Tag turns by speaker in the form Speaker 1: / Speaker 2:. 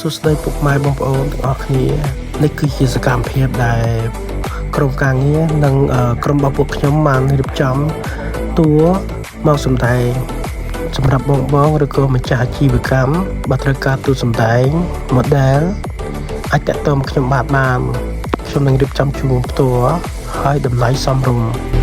Speaker 1: សួស្តីពុកម៉ែបងប្អូនទាំងអស់គ្នានេះគឺជាសកម្មភាពដែលក្រុមការងារនិងក្រុមរបស់ពួកខ្ញុំបានរៀបចំតួមកសម្ដែងសម្រាប់បងឬក៏ម្ចាស់អាជីវកម្មបើត្រូវការតួសម្ដែង model អាចតាក់ទងមកខ្ញុំបានខ្ញុំនឹងរៀបចំជូនផ្ទាល់ហើយតម្លៃសមរម្យ